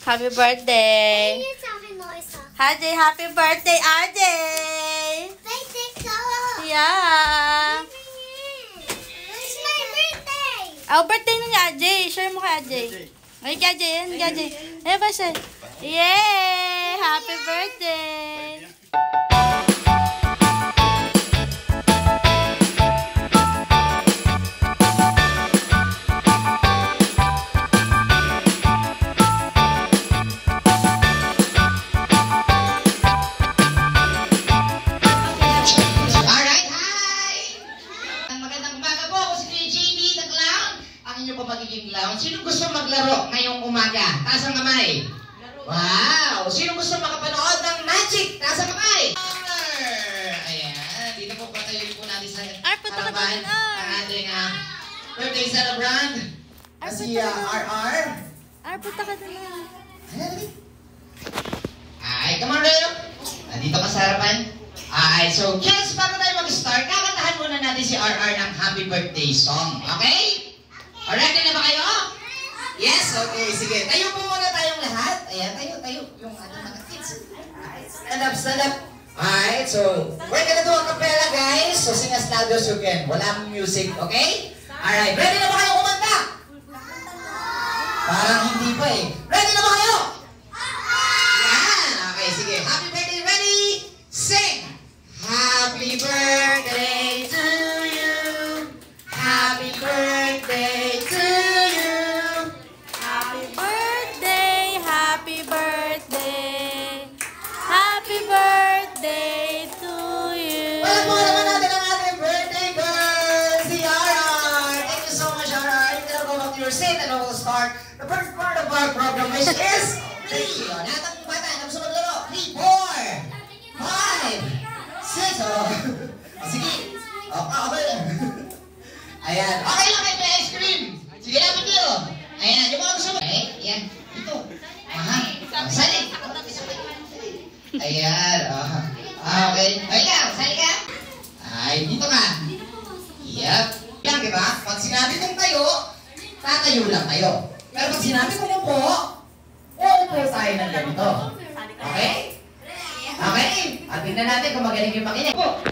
Happy birthday. RJ, happy birthday, RJ. Yeah. It's my birthday. Oh, birthday na ni RJ. Share mo kay RJ. Ay, kay RJ. Yan, kay RJ. Ay, ba siya? Yay! Happy birthday. Sino gusto maglaro ngayong umaga? Taas ang kamay. Wow! Sino gusto makapanood ng magic? Taas ang kamay. Ayan. Dito po patayin po natin sa harapan ang ating birthday celebrant. Si RR. Punta ka doon. Ay, come on, Reo. Dito ka sa harapan. Ay, so kids, bago tayo mag-start, kakantahan muna natin si RR ng happy birthday song. Okay? Ready na ba kayo? Yes? Okay, sige. Tayo po muna tayong lahat. Ayan, tayo. Yung ating mga kids. Stand up, stand up. Alright, so we're gonna do a cappella, guys. So sing as loud as you can. Wala mong music, okay? Alright, ready na ba kayo kumanta? Parang hindi pa eh. Ready na ba kayo? Yeah! Okay, sige. Happy birthday, ready? Sing! Happy birthday to you. Happy birthday to you. Happy birthday, happy birthday. Happy birthday to you. Walang mo naman natin ang ating birthday girl, si RR. Thank you so much, RR. You're gonna go back to your seat and we'll start the first part of our program, which is 3. Lahat ng bata na gusto maglaro. 3, 4, 5, 6. Sige. Okay lang. Ayan. Okay lang kayo may ice cream. Sige lapit nyo. Ayan. Yung mga gusto mo. Ayan. Dito. Aha. Sali. Ayan. Okay. Ikaw. Sali ka. Ay, dito ka. Yep. Yan, diba? Pag sinabi kong tayo, tatayo lang tayo. Pero pag sinabi kong upo, uupo tayo ng ganito. Okay? Okay? At tingnan natin kung magaling yung makinig. Upo.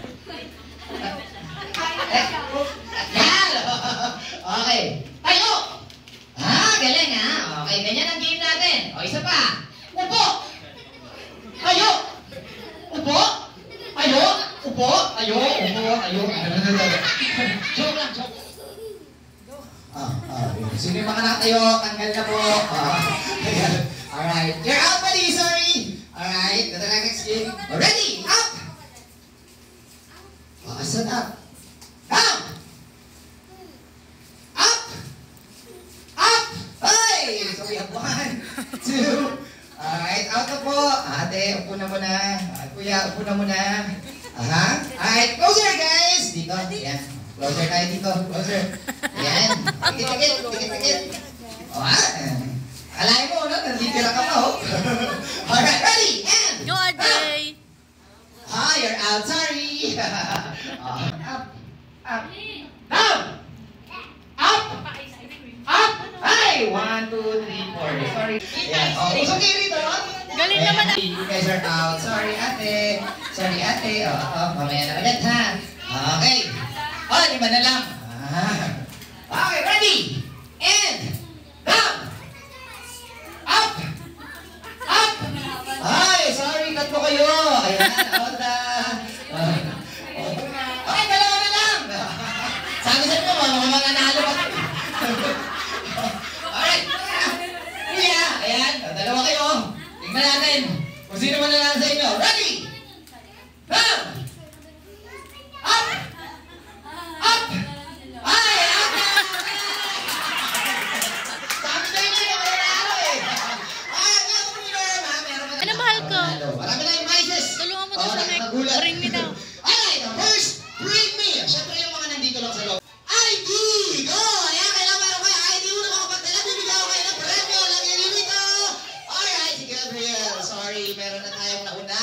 Okay. Tayo! Galing Okay, ganyan ang game natin. O, isa pa. Upo! Tayo! Upo! Tayo! Upo! Tayo! Upo! Tayo! Joke lang, joke. Sino yung mga nakatayo? Tanggal na po. Alright. You're out, buddy. Sorry. Alright. Ito na next game. Ready? Up! Asan up? Down! So we have 1, 2. Alright, out na po. Ate, upo na muna. Kuya, upo na muna. Alright, closer guys. Dito, yan. Closer tayo dito. Closer. Yan. Tikit. Alain mo, no? Nanditira ka pa, oh. Alright, ready? And Go, RJ. You're out. Sorry. Up. Down. Up. Ay! 1, 2, 3, 4. Sorry. Yan. It's okay rito. Galing naman. You guys are out. Sorry, ate. Mamaya na ulit, ha? Okay. 5 na lang. Okay, ready? And down. Up. Ay, sorry. Cut mo kayo. Ayan. Out na. Okay, dalawa na lang. Sabi sa inyo, mga nalo pa. Alright. Ayan. Dalawa kayo. Tingnan natin kung sino man nanalo sa inyo. Ready? Down. Up. Ay, up. Sabi sa inyo, nanalo eh. Meron mo meron ha. Ano mahal ko? Marami na yung prizes. Tulungan mo doon sa ring me daw. Alright, first, bring me. Siyempre yung mga nandito lang sa loob. ID! Go! Ayan, kailangan meron kayo. ID mo na makapagdala. Bibigyan ko kayo ng premyo. Lagi nyo dito. Alright, si Gabriel. Sorry, meron na tayong nauna.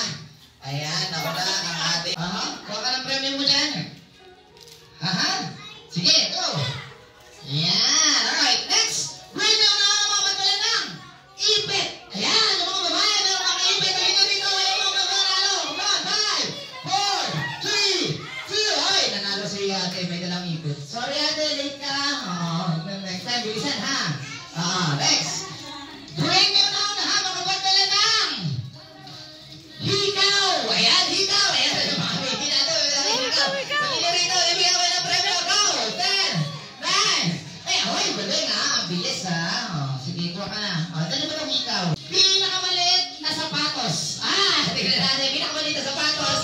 ikaw. Pinakamaliit na sapatos. Tignan natin. Pinakamaliit na sapatos.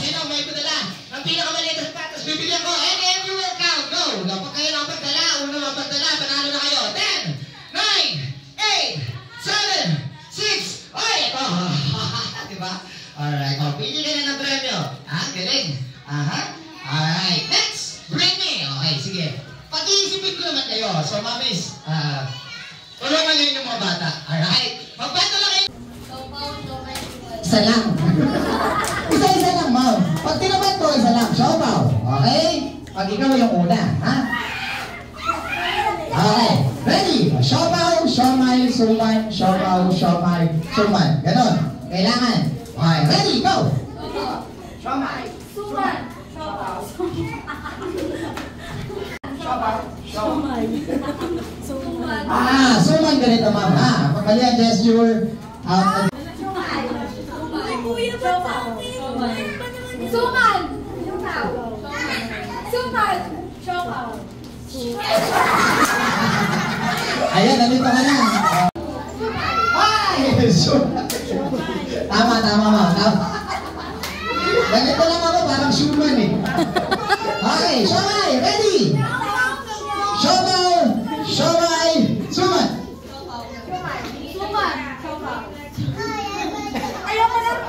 Sino may padala? Ang pinakamaliit na sapatos. Bibigyan ko. And every will count. Go. Dapat kayo mapagdala. Una mapagdala. Panalo na kayo. 10, 9, 8, 7, 6. Ay, ito. Diba? Alright. Pili ka na ng premyo. Galing. Alright. Next. Bring me. Okay, sige. Pag-iisipin ko naman kayo. So, mamis, tulungan nyo yung mga bata. Alright? Magbato lang kayo. Isa lang. Isa lang, ma'am. Pag tinabat ko, isa lang. Siopaw. Okay? Pag ikaw yung una, ha? Okay. Ready? Siopaw, siomay, suman, siopaw, siomay, suman. Ganon. Kailangan. Okay. Ready? Go! Siomay. Suman. Siopaw. Suman. Suman ganito, ma'am, ha? Pagkali ang gesture, Suman. Suman. Siopaw. Ayan, nandito ka na. Ay! Tama, ma'am. Ganito lang ako, parang suman eh. Okay, siomay, ready? Siopaw, siomay, suman. Ayoko lang.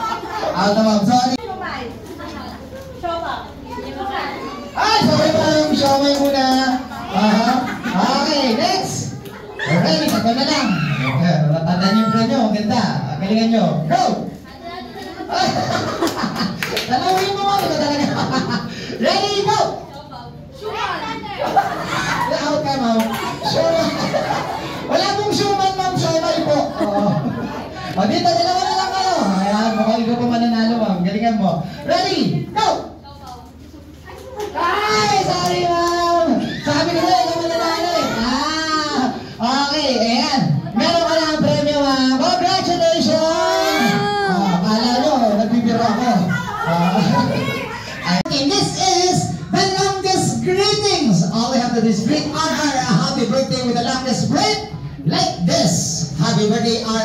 Out na, ma'am. Sorry. Ay, sorry, ma'am. Siomay muna. Okay, next. Ready, tatlo na lang. Tandaan yung premyo. Ang ganda. Galingan nyo. Go! Talawin mo, ma'am. Ito talaga. Ready, go! Out ka, ma'am. Wala pong suman, ma'am. Siomay po. Dito, dalawa na lang kayo. Ayan, mukhang ikaw pa mananalo, ma'am. Galingan mo. Ready, go! Ay, sorry, ma'am. Sabi ko na, ikaw mananalo eh. Okay, ayan. Meron ka na ang premyo, ma'am. Congratulations! Kala nyo, nagbibiro ako. Okay, this is the longest greetings. All we have to do is greet RR a happy birthday with the longest breath. Like this. Happy birthday, RR!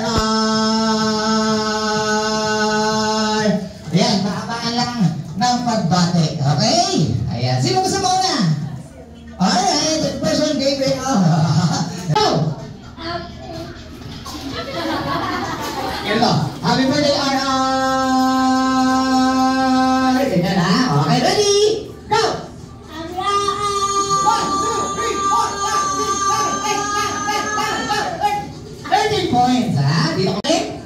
Ayan, mahabaan lang ng pagbate. Okay? Ayan. Sino gusto mo na? Alright, the person gave it all. Go! Ito. Happy birthday, RR! Ganyan ha? Okay, ready? Go! 1, 2, 3, 4, 5, 6, 7, 8, 9, 10, 11, 12, 13 points, ha? Dito ko ulit.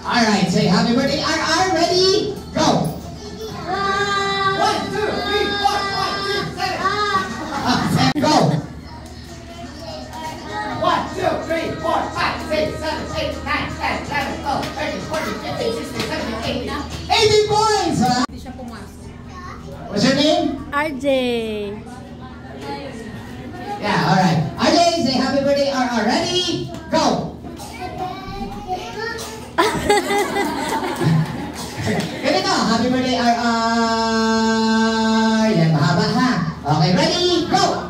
Alright, say happy birthday, RR. Ready? Go! 1, 2, 3, 4, 5, 6, 7. Go! 1, 2, 3, 4, 5, 6, 7, 8, 9, 10, 11, 12, 13, 14, 15, 16, 17, 18 points, ha? Hindi siya pumasok. What's your name? RJ. Yeah, alright. RJ, say happy birthday, RR. Ready? Go! Ganito, happy birthday, RR. Yan, mahaba ha. Okay, ready? Go!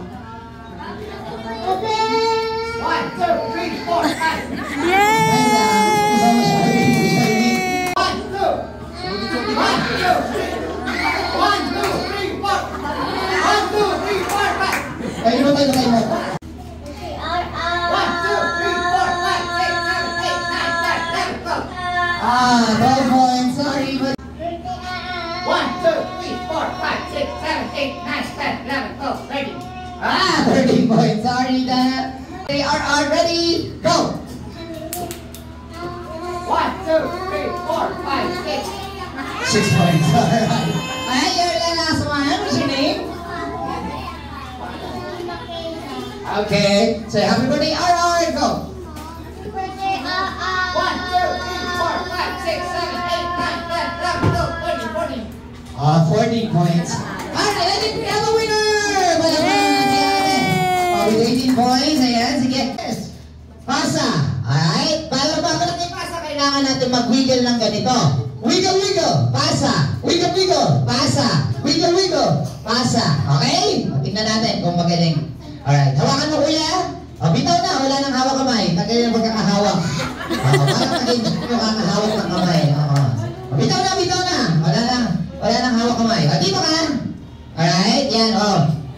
1, 2, 3, 4, 5. Yay! 1, 2, 3, 4. 1, 2, 3, 4. 1, 2, 3, 4, 5. Kayo mo tayo, kayo mo. 12 points, sorry, but 1, 2, 3, 4, 5, 6, 7, 8, 9, 10, 11, 12, 13 points, sorry, Dana. They are ready, go! 1, 2, 3, 4, 5, 6. 6 points, alright. Alright, you're the last one. What's your name? Okay, say happy birthday, RR, go! 14 points. Alright, I think we have a winner! With 18 points, ayan, sige. Pasa, alright? Para bago natin pasa, kailangan natin mag-wiggle ng ganito. Wiggle, wiggle, pasa. Wiggle, wiggle, pasa. Wiggle, wiggle, pasa. Okay? Tingnan natin kung magaling. Alright, hawakan mo kuya. O, bitaw na, wala nang hawak kamay. ganyan magkakahawak. Parang nag-enjoy yung kakahawak ng kamay. Bitaw na. Wala nang hawak kamay. Dito ka. Alright, yan,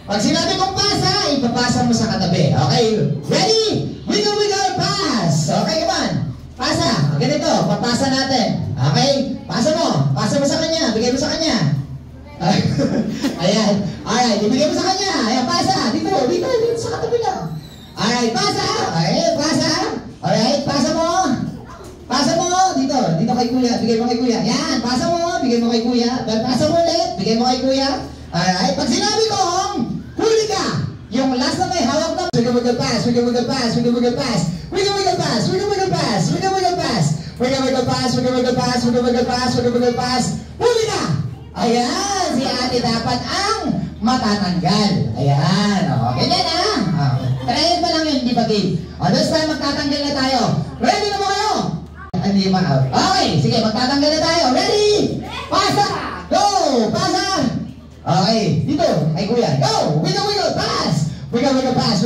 Pag sinabi kong pasa, ipapasa mo sa katabi. Okay, ready? Wiggle, pass. Okay, come on. Pasa. Ganito, papasa natin. Okay, pasa mo sa kanya. Bigay mo sa kanya. Ayan. Alright, ibigay mo sa kanya. Ayan, pasa. Dito sa katabi lang. Alright, pasa. Alright, pasa. Alright, pasa mo. Dito kay kuya. Bigay mo kay kuya. Yan, pasa mo. Bigay mo kay kuya. Pasa mo ulit. Bigay mo kay kuya. Alright, pag sinabi kong huli ka, yung last na may hawak na wiggle pass. Huli ka! Ayan, si ate dapat ang matatanggal. Ayan, ganyan Try pa lang yun, hindi pa game. This time, magtatanggal na tayo. Ready na mo kayo? Hindi pa out. Okay, sige, magtatanggal na tayo. Ready? Pasa! Go! Pasa! Okay, dito, ay kuya. Go! Wiggle, pass! Wiggle, pass.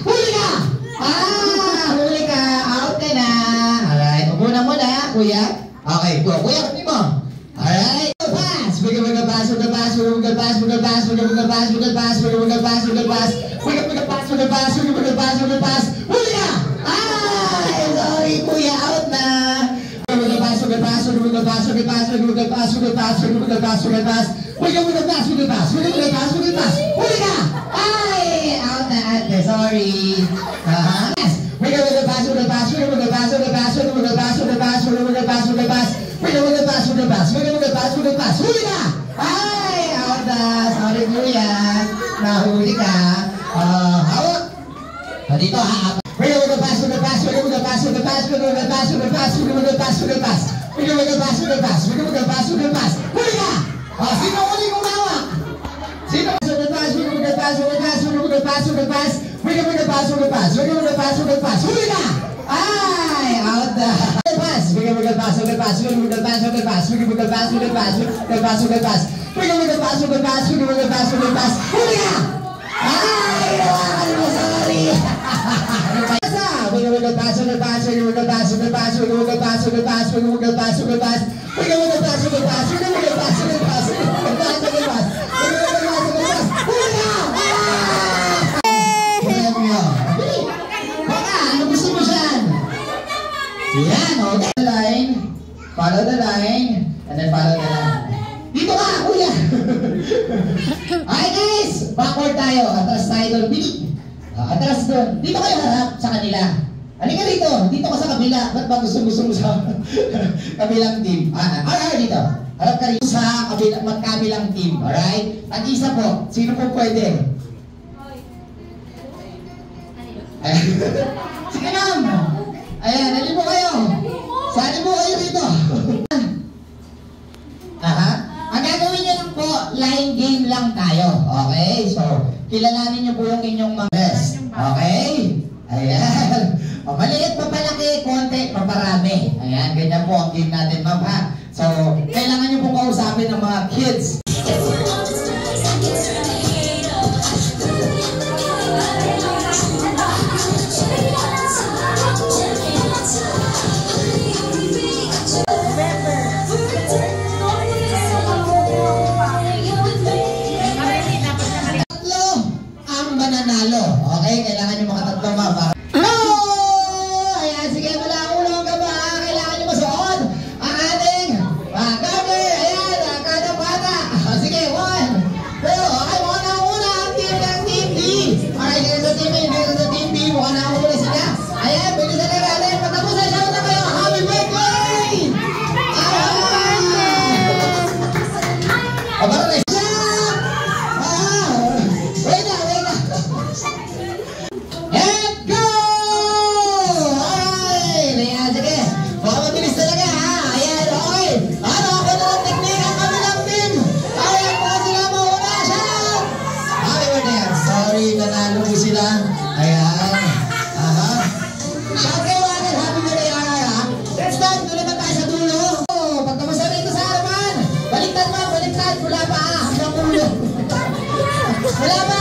Huli ka! Huli ka! Out ka na! Alright, muna, kuya. Okay, kuya, kapit mo. Alright, pass! Wiggle, pass. Huli ka! Sorry, kuya, out na! Huli ka! Ay! Out na ate, sorry. Huli ka! Ay! Out na! Sorry, kuya. Nahuli ka. Hawak. Dito, pass. Huli ka! Sino uling umawak? Sino? Huli ka! Ay! Out na! Pass! Huli ka! Ay! Nawakan mo, sorry! Follow the line, and then follow the line. Dito ka, kuya! Okay guys, backward tayo. Atras tayo doon. Atras doon. Dito kayo harap sa kanila. Halika dito. Dito ka sa kabila. Ba't ba gusto mo sa kabilang team? Dito. Harap ka rin sa magkabilang team. Alright? At isa po. Sino po pwede? Sige ma'am. Ayan, halin mo kayo. Sali mo kayo dito. Ang gagawin niyo lang po, line game lang tayo. Okay? So, kilalanin niyo po yung inyong mga best. Okay? Ayan. Maliit, papalaki, konti, paparami. Ayan, ganyan po ang game natin, ma'am, ha? So, kailangan niyo po kausapin ng mga kids. Okay, kailangan nyo makatatlo mapa. No! Ayan, sige, wala ulo ka ba? Kailangan nyo masuot ang ating cover. Ayan, kada bata. Sige, 1, 2, okay, mukha na una ang team ng Team D. Alright, dito sa Team B, mukha na una sila. Ayan, bilisan na natin. Patapusan, shout na kayo. Happy birthday! Abang na siya! Nanalo po sila. Ayan. Shout kayo agad. Happy birthday, RR. Let's start. Tuloy ba tayo sa dulo? Pagkamusta rito sa harapan. Baliktad, ma'am. Baliktad. Ayan, wala pa. Hanggang ulo. Wala pa.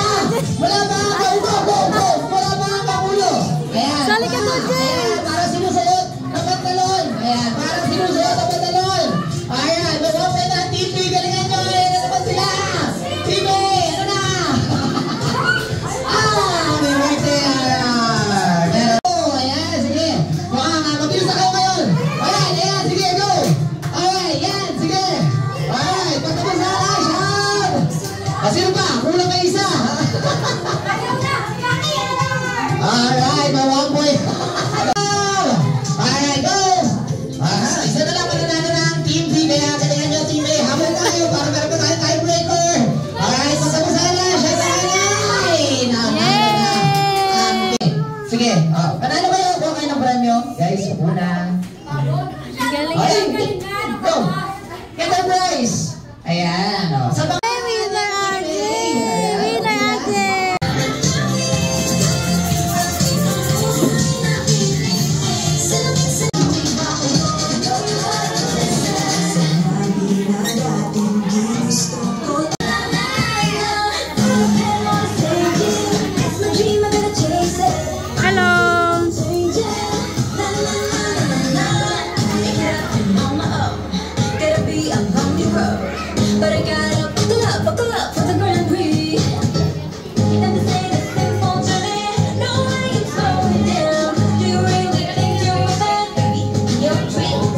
Wala pa. Go, go, go, go. Wala pa hanggang ulo. Ayan. Sali ka doon, Jay. Ayan, para sinusuot ang pantalon. Ayan, para sinusuot ang pantalon. Ayan, mag-open na. Team B, galingan nyo. Ayan na naman sila. Team A, ano na? May birthday, RR. Ayan, sige. Mabilis na kayo ngayon. Ayan, ayan, sige, go. Alright, yan, sige. Alright, patapos na lang, Sean. Sino pa? Kulang kayo isa. Alright, may 1 point. Alright, go. Isa na lang mananalo ng Team B. Kaya kailangan nyo, Team A. Habol tayo para meron pa tayo tiebreaker. Alright, patapos na lang. Siya na sige, panalo kayo. Kuha kayo ng premyo. Guys, una. Galing. Ayan, go. Get the prize. Ayan, o. Sa mga... Winner, RJ. Winner, RJ. But I gotta buckle up for the Grand Prix. And to say the simple to me, no way you slow me down. Do you really think you're with that, baby? Your dreams.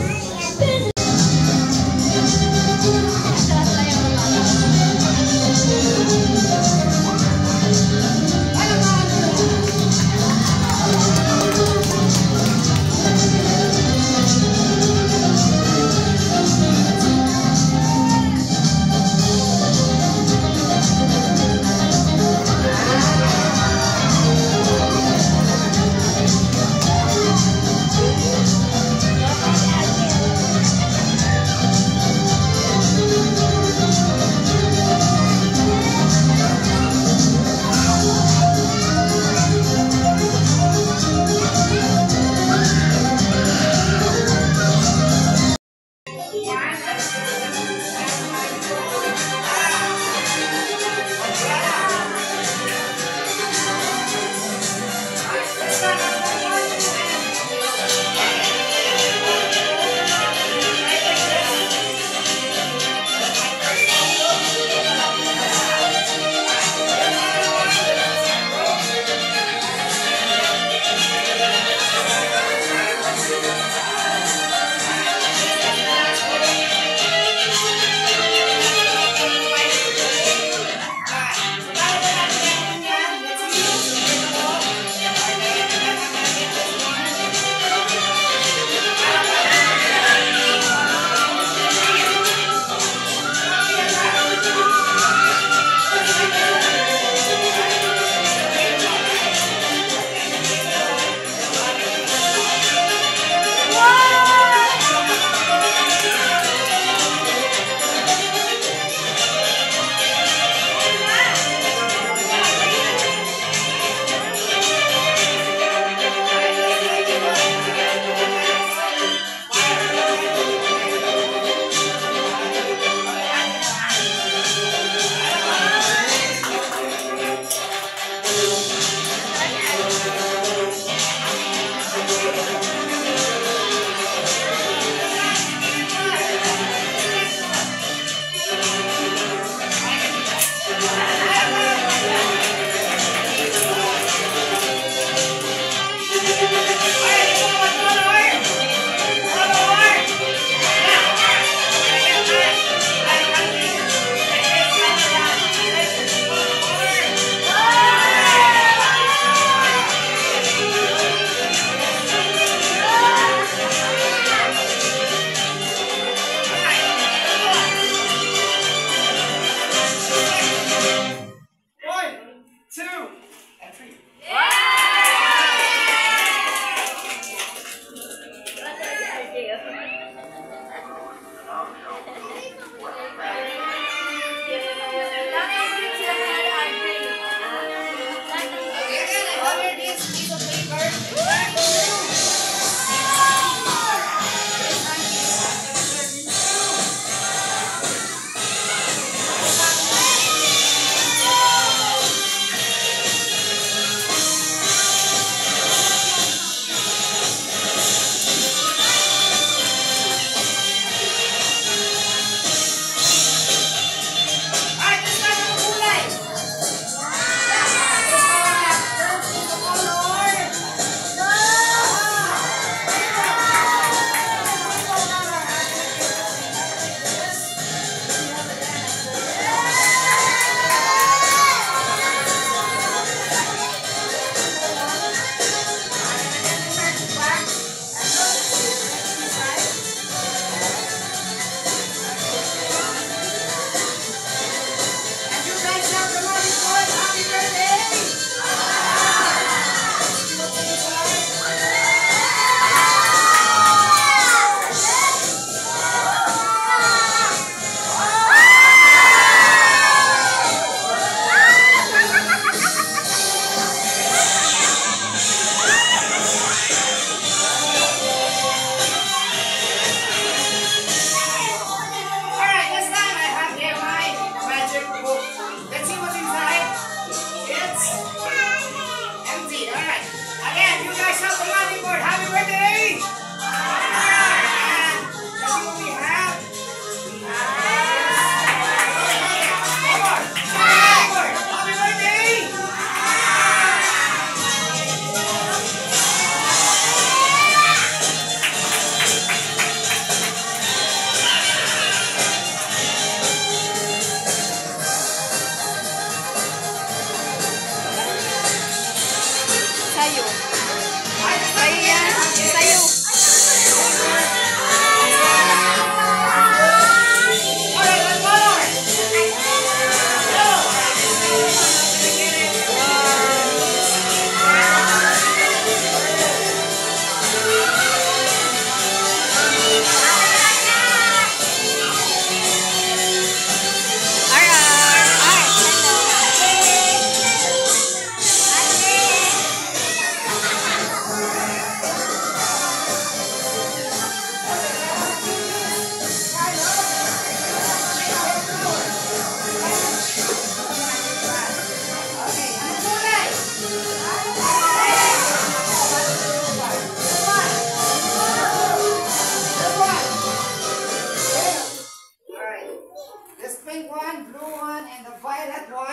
pink one, blue one, and the violet one.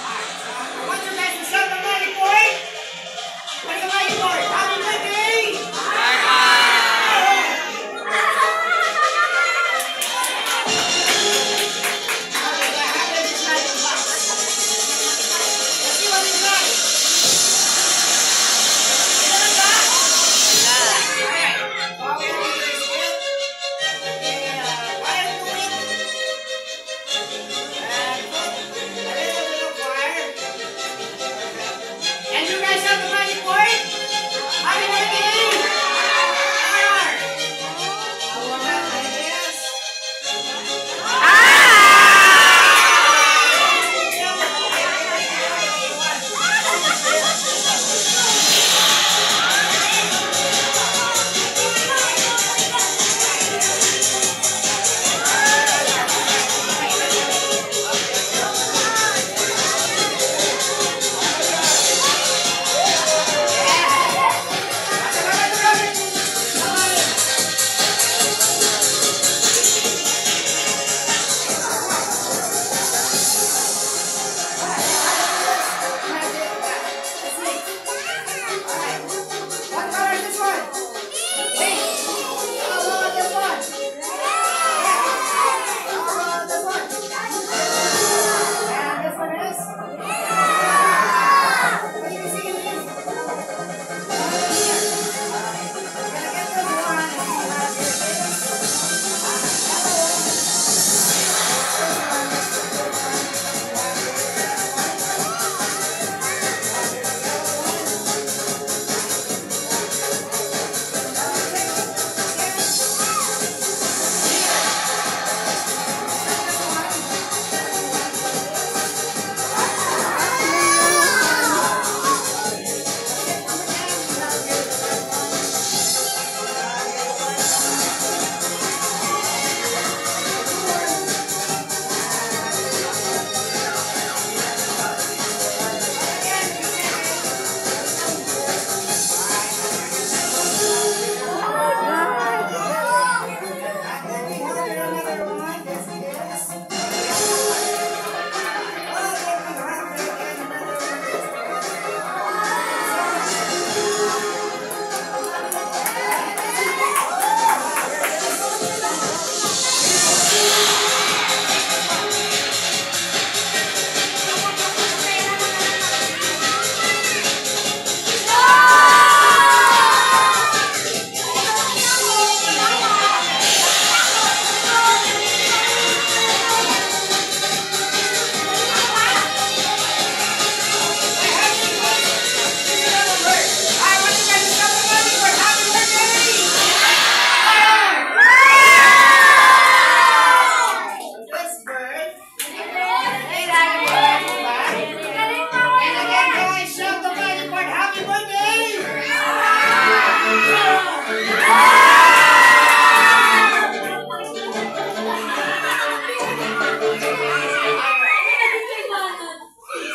I want you guys to shout the magic word. What's the magic word? Happy birthday!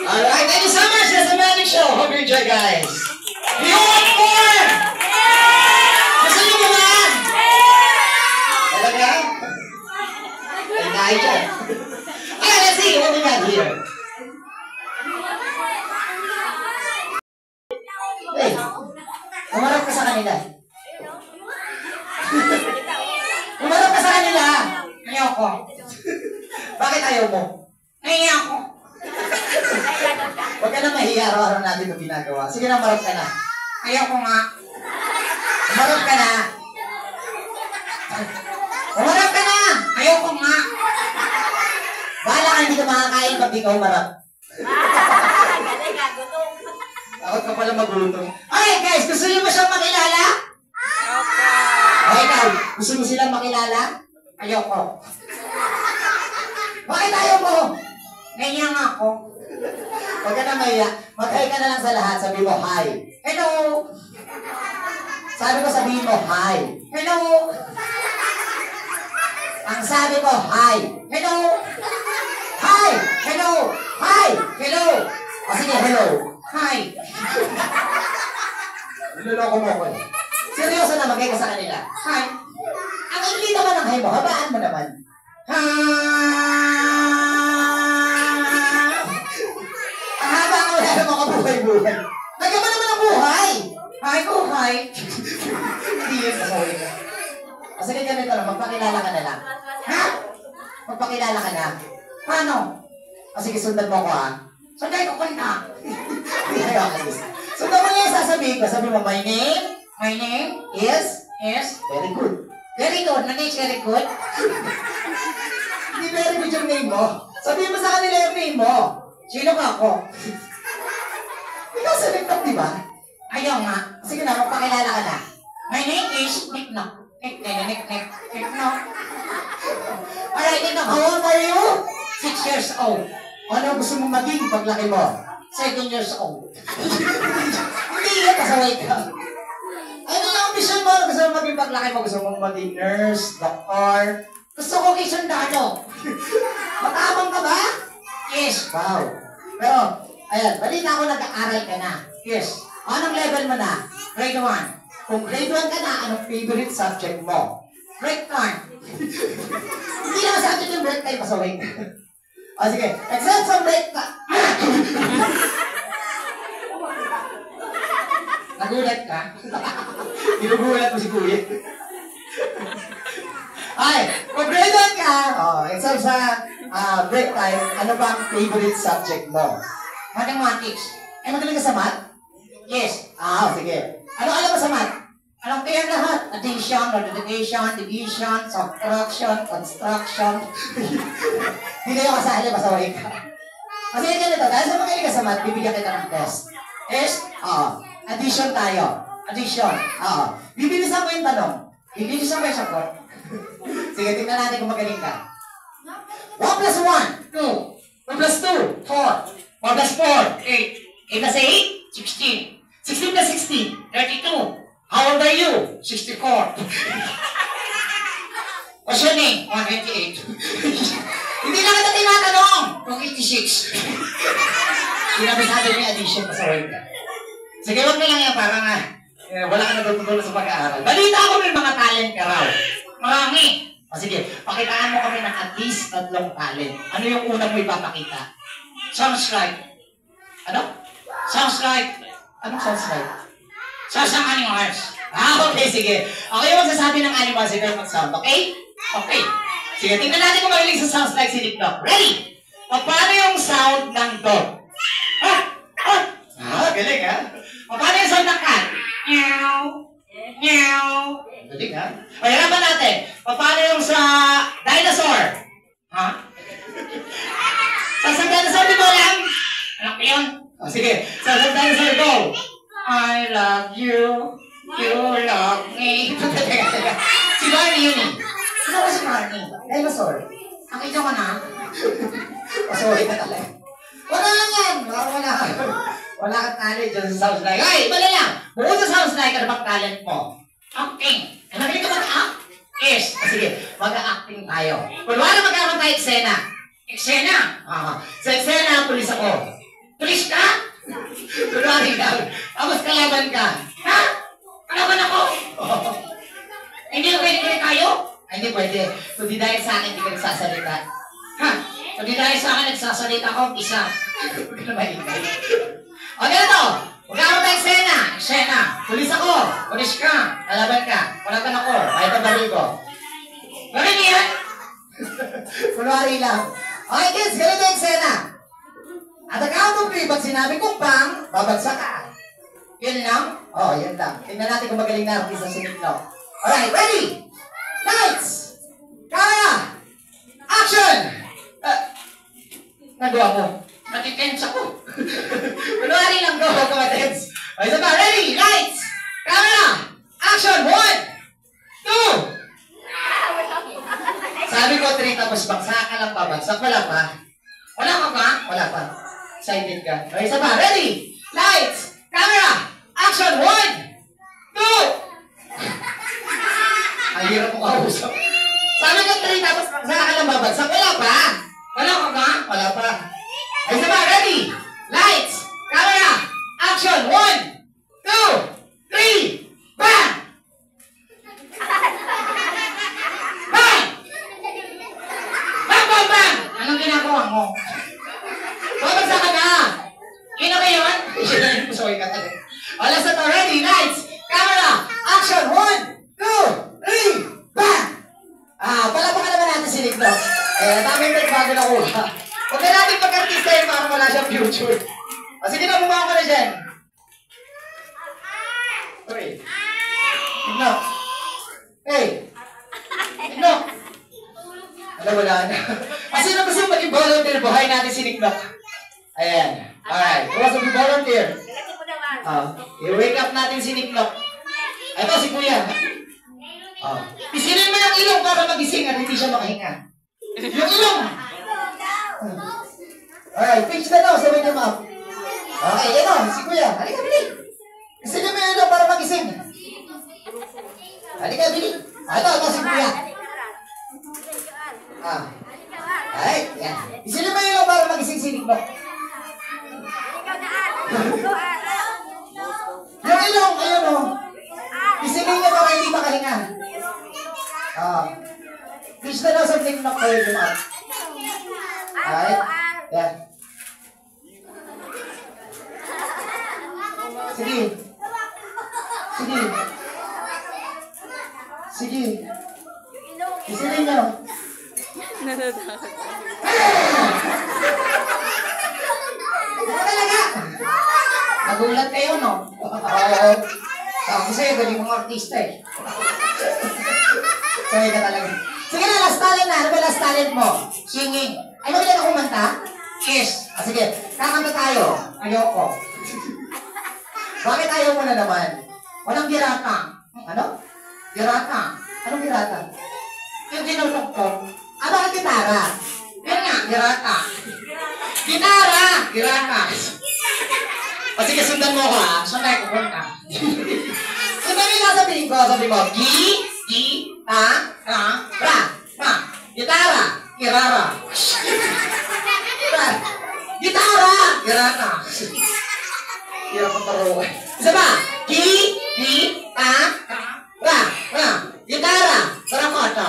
Alright, thank you so much. That's the magic show. Hope you enjoy, guys. Do you want more? Gusto niyo ba ba? Talaga? Ay, dahil dyan. Alright, let's see what we got here. Hey, umarap ka sa kanila. Umarap ka sa kanila. Ayoko. Bakit ayaw mo? Ayoko. Huwag ka na mahiya, araw-araw natin ito ginagawa. Sige na, marap ka na. Ayoko nga. Marap ka na. Umarap ka na! Ayoko nga. Bahala ka, hindi ka makakain pag di ka umarap. Takot ka pala magutom. Okay guys, gusto niyo ba siyang makilala? Okay ikaw, gusto mo silang makilala? Ayoko. Bakit ayaw mo? Ganyan ako. Huwag ka na mahiya. Mag-hi ka na lang sa lahat. Sabi mo, hi. Hello! Sabi ko, sabihin mo, hi. Hello! Ang sabi ko, hi. Hello! Hi! Hello! Hi! Hello! O sige, hello. Hi! Niloloko mo ko eh. Seryoso na, mag-hi ka sa kanila. Hi! Ang hindi naman ang hay mo. Habaan mo naman. Ha! Ang haba ang wala ng mga buhay-buhay. Nagkaman naman ang buhay. Hi, buhay. Hindi yun, pasawin ka. Kasi ganito lang, magpakilala ka na lang. Ha? Magpakilala ka na. Paano? O sige, sundan mo ko ha. Sundan ko na. Sundan mo niya yung sasabihin ko. Sabi mo, my name is, very good. Very good. Nag-is very good? Hindi very good yung name mo. Sabihin mo sa kanila yung name mo. Sino ka ako? Ikaw sa TikTok, di ba? Ayaw nga. Sige na, magpakilala ka na. My name is Nick-Nock. Nick-Nock. Alright, Nick-Nock, how old are you? 6 years old. Ano gusto mong maging paglaki mo? 7 years old. Hindi yan, kasaway ka. Ano yung ambition mo? Gusto mong maging paglaki mo? Gusto mong maging nurse, doctor? Gusto ko kay sundalo. Matapang ka ba? Yes. Wow. Pero, ayan, balita ko nag-aaral ka na. Yes. Anong level mo na? Grade 1. Kung grade 1 ka na, anong favorite subject mo? Break time. Hindi naman subject yung break time, pasaway. O sige, except sa break time. Nagulat ka? Ginugulat mo si Kuya. Ay, kung grade 1 ka, except sa break time, ano ba ang favorite subject mo? Mathematics. Eh, magaling ka sa math? Yes. Sige. Ano alam mo sa math? Alam ko yan lahat. Addition, multiplication, division, subtraction, construction. Hindi kayo kasali, pasaway ka. Kasi ganito, dahil sa magaling ka sa math, bibigyan kita ng test. Test? Addition tayo. Addition. Bibilisan ko yung tanong. Bibilisan ko yung sagot. Sige, tingnan natin kung magaling ka. 1 plus 1, 2. 1 plus 2, 4. 4 plus 4, 8. 8 plus 8, 16. 16 plus 16, 32. How old are you? 64. What's your name? 128. Hindi na kita tinatanong. 286. Sinabi niya addition, pasaway ka. Sige, wag na lang yan para nga wala ka natutunan sa pag-aaral. Balita ako may mga talent ka raw. Marami. Sige, pakitaan mo kami ng at least 3 talent. Ano yung unang mo ipapakita? Sounds like. Ano? Sounds like. Anong sounds like? Sounds like animals. Okay, sige. Okay yung magsasabi ng animals, ikaw yung mag-sound. Okay? Okay. Sige, tingnan natin kung magaling sa sounds like si Nick-Nock. Ready? Paano yung sound ng dog? Galing ha? Paano yung sound ng cat? Meow. Meow. Galing ha? Pahirapan natin. Paano yung sa dinosaur? Ha? Sa dinosaur, di ba lang? Anak ko yun? Sige, sa dinosaur, go. I love you. You love me. Si Barney yun eh. Sino ba si Barney? Dinosaur. Nakita ko na. Pasaway ka talaga. Wala lang yan. Wala kang talent dyan sa sounds like. Ay, iba na lang. Bukod sa sounds like, ano bang talent mo? Acting. Nagaling ka mag-act? Yes. Sige, mag-acting tayo. Kunwari magkakaroon tayo eksena. Eksena? Sa eksena, pulis ako. Pulis ka? Kunwari ka. Tapos kalaban ka. Ha? Kalaban ako? Hindi na pwede tayo? Hindi pwede. Kundi dahil sa akin, hindi ka nagsasalita. Ha? Kundi dahil sa akin, nagsasalita ako, isa. Huwag ka na maingay. O ganito, magkakaroon tayo eksena. Eksena. Pulis ako. Pulis ka. Kalaban ka. Kalaban ako. Kahit ang baril ko. Ganun yan? Kunwari lang. Okay kids, ganito yung eksena. At the count of 3, pag sinabi kong bang, babagsak ka. Yun lang? Yun lang. Tingnan natin kung magaling na artista si Nick-Nock. Alright, ready? Lights! Camera! Action! Nagawa mo. Matitense ako. Kunwari lang, go. Kumatens. O, isa pa. Ready? Lights! Camera! Action! 1! 2! Sabi ko 3 tapos bagsak ka lang babagsak. Wala pa. Wala ka pa? Wala pa. Excited ka. O, isa pa. Ready? Lights! Camera! Action! 1! 2! Ang hirap mo kausap. Sabi ko 3 tapos bagsak ka lang babagsak. Wala pa. Wala ka pa? Wala pa. O, isa pa. Ready? Lights! Camera! Action! 1! 2! 3! Bang! ginagawa mo. Babagsak ka na! Yun na ba yun? Sorry ka talaga. Let's start already. Lights, camera, action! 1, 2, 3, bang! Palapakan naman natin si Nick, no? Dami yung bago na kuha. Huwag na natin pag-artista yun para wala siyang future. Sige na, bumaka ka na dyan. Sorry. No. Hey! No! Alam, wala na. Kasi na gusto maging volunteer, buhay natin si Nick, no? Ayan. Alright. Kung gusto maging volunteer. I-wake up natin si Nick, no? Ito, si Kuya. Pisilin mo yung ilong para magising at hindi siya makahinga. Yung ilong! Alright, fix na daw, sabay niya ma'am. Okay, ito, si Kuya. Halika, bili. Pisilin mo yung ilong para magising. Halika, bili. Ito, si Kuya. Alright, yan. Pisilin mo yung ilong para magising si Nick, no? Yung ilong, ayun o. Pisilin niya para hindi makahinga. Fish na daw sa TikTok kayo lumat. Alright? Yan. Sige. Sige. Sige. Pisilin niyo. Talaga. Nagulat kayo, no? Oo. Kasi galing mong artista eh. Sorry ka talaga. Sige na, last talent na. Ano ba last talent mo? Singing. Ay, magaling na kumanta? Yes. Sige, kakanta tayo. Ayoko. Bakit ayaw mo na naman? Walang girata. Ano? Girata. Anong girata? Yung tinutugtog. Bakit gitara? Yan nga, girata. Gitara! Girata. Sige, sundan mo ko ha. Saan tayo pupunta? Sundan mo yung sasabihin ko. Sabi mo, ra. Gitara, kirara. Gitara, kirata. Hirap ang taruan. Isa ba? Ra. Gitara, karakota.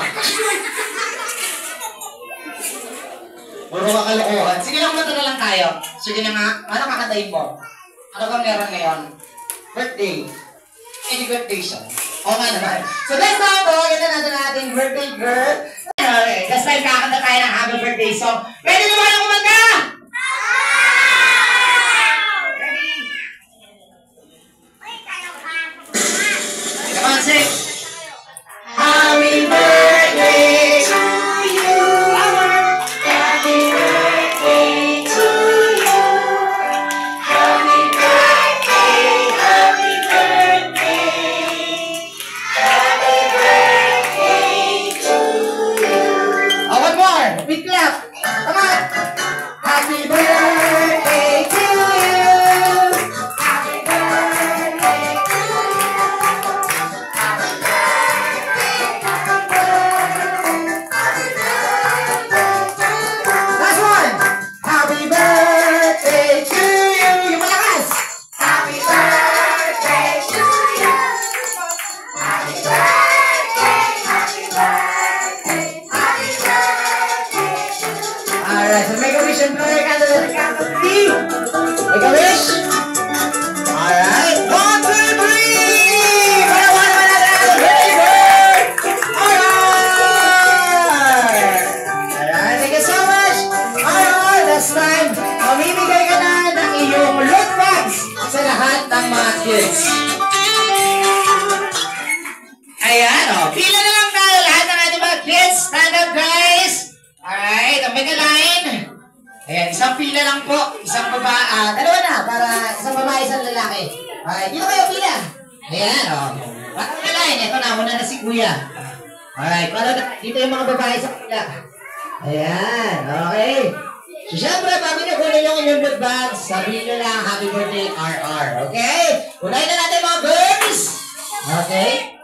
Puro ka kalokohan. Sige lang, mata na lang tayo. Sige na nga. Ano kakantayin mo? Ano kang meron ngayon? Birthday. Any birthday siya? Oo nga naman. So next time po, ganda natin ating birthday girl. Okay, this time kakanta tayo ng happy birthday song. Ready na ba na kumanta? Ready? Come on, sing. Happy birthday to you. Happy birthday to you. Happy birthday, happy birthday. Happy birthday to you. Oh, one more. Big clap. Come on. Happy birthday to you. Happy birthday to you. Happy last one. Happy birthday to you. Yung malakas. Happy birthday to you. Happy birthday, happy birthday, happy birthday. Alright, so make a wish and blow your candle at the count of 3. Make a wish. Alright, 1, 2, 3. Para one naman natin ang birthday girl. Alright. Alright, thank you so much. Alright, this time, mamimigay ka na ng iyong loot bags sa lahat ng mga kids. Ayan, o. Pila na lang tayo lahat ng ating mga kids. Stand up, guys. Alright, ang mega line. Ayan, isang pila lang po. Isang babae. Dalawa na, para isang babae, isang lalaki. Alright, dito kayo, pila. Ayan, o. Parang mega line. Ito na, una na si Kuya. Alright, para dito yung mga babae sa pila. Ayan, okay. So, syempre, bago nyo kunin yung inyong loot bags, sabihin nyo lang, happy birthday, RR. Okay? Unahin na natin mga girls. Okay?